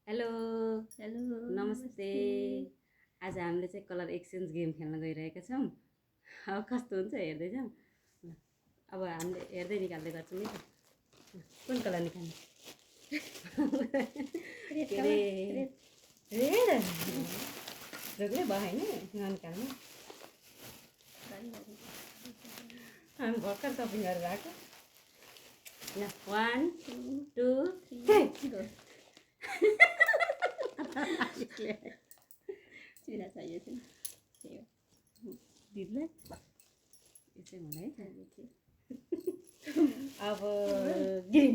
Hello hello नमस्ते। आज हामीले चाहिँ कलर एक्सचेन्ज गेम खेल्न गइरहेका छौँ। अब कस्तो हुन्छ हेर्दै जाउँ। ल, अब हामीले हेर्दै निकाल्दै गर्छौँ नि त। कुन कलर निकाल्ने? के अरे रेड जोग्लै भयो होइन ननिकाल्नु। हामी भर्खर सपिङ गरेर आएको। ल 1 2 3 चिरा चाहियो थियो दिदीलाई यसै हुँदै अब ग्रिन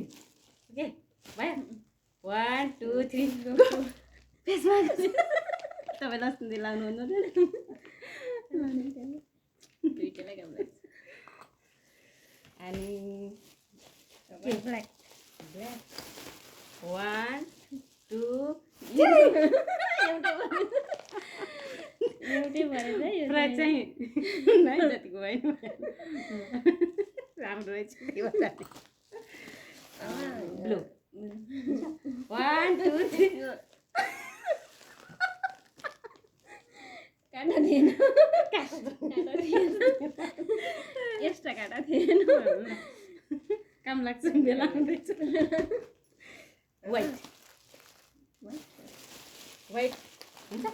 ओके भयो 1 2 3 त्यसमा तपाईँ लसुन लाउनु दुईटैलाई काम लाग्छ अनि ब्ल्याक 1 2 एउटै भएर पुरा चाहिँ नै जतिको भएन राम्रो रहेछ ब्लू 1 2 3 काटा थिएन एक्स्ट्रा काटा थिएन काम लाग्छ बेला हुँदैछ वाइट वाइट हुन्छ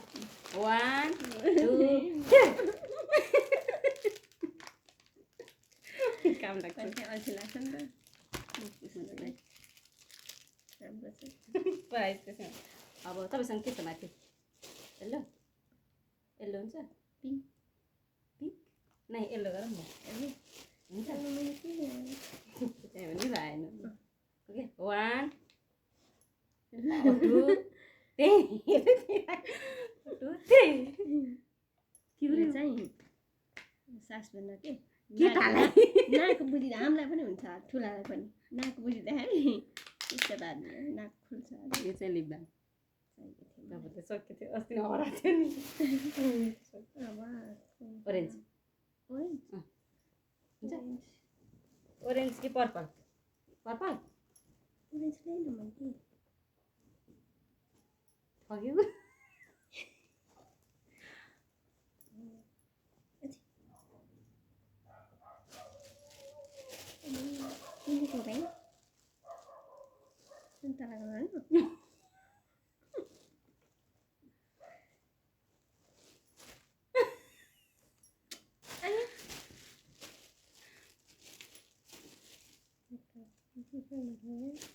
1 2 काम लाग्छ अल्छी लाग्छ नि त राम्रो छ प्राइस त्यसमा अब तपाईँसँग के छ माथि येल्लो येल्लो हुन्छ पिङ्क पिङ्क नै येल्लो गरौँ न हुन्छ त्यही पनि भएन ओके 1 2 तिम्रो चाहिँ सास बन्न के केटालाई नाक बुझिँदा हामीलाई पनि हुन्छ ठुलालाई पनि नाक बुझिँदा त्यसको बाद नाक खुल्छ यो चाहिँ लिप्दा तपाईँले सकेको थियो अस्ति हराएको थियो नि ओरेन्ज ओरेन्ज हुन्छ ओरेन्ज कि पर्पल पर्पल ओरेन्ज ल्याएन मैले फग्यो किनेको भाइ सुन्तला कलर होइन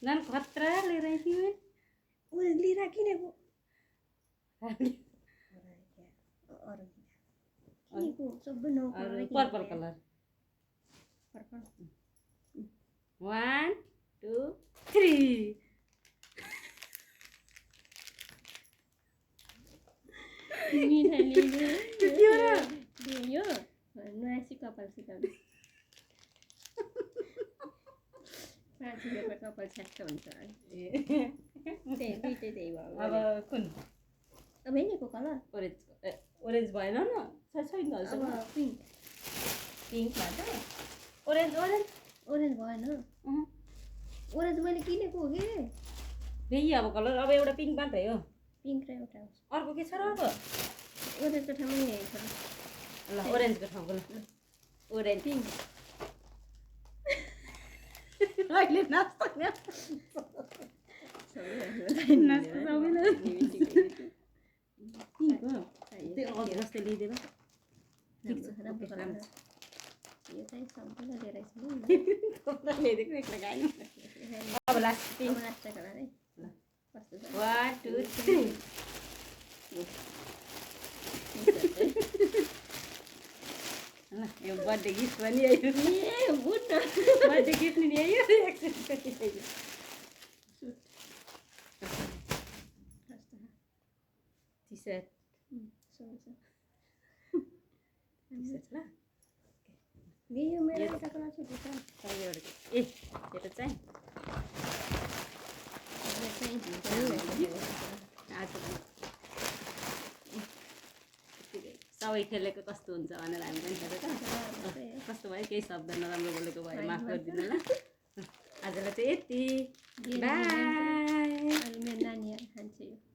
झन् खतरा लिएर आइथियो ओरेन्ज लिएर किनेको अरू किनेको सबै नौ कलर पर्पल कलर पर्पल 1 2 3 यो नुहासी कपाल सिकाउने 5 रुपियाँको कपाल छ्याक्क हुन्छ दुइटै त्यही भयो अब कुन अब यिनीको कलर ओरेन्ज ओरेन्ज भएन न छैन अब पिङ्क पिङ्क भन्छ ओरेन्ज ओरेन्ज ओरेन्ज भएन ओरेन्ज मैले किनेको हो कि फेरि अब कलर अब एउटा पिङ्क मात्रै हो पिङ्क र एउटा अर्को के छ र अब ओरेन्जको ठाउँमा यही छ ल ओरेन्जको ठाउँको ल ओरेन्ज पिङ्क अहिले नाच्छ पिङ्क हो त्यो अघि जस्तै ल्याइदिएर राम्रो कलर यो चाहिँ सम्पूर्ण लिएर आइसक्यो ल्याइदिएको एक्लै गाई अब लास्ट पिङ्क लास्ट कलर है ल कस्तो छ 1 2 3 ल यो बर्थडे गिफ्ट पनि आयो ए गुड न बर्थडे गिफ्ट नि आयो एक्सचेन्ज पनि आयो टी सर्ट ल यो मेरो एउटा कलर छ ए यो त चाहिँ आज सबै खेलेको कस्तो हुन्छ भनेर हामी पनि हेरेर कस्तो भयो केही शब्द नराम्रो बोलेको भयो माफ गरिदिनु ल आजलाई चाहिँ यति बाई मेरो नानी खान्छ यो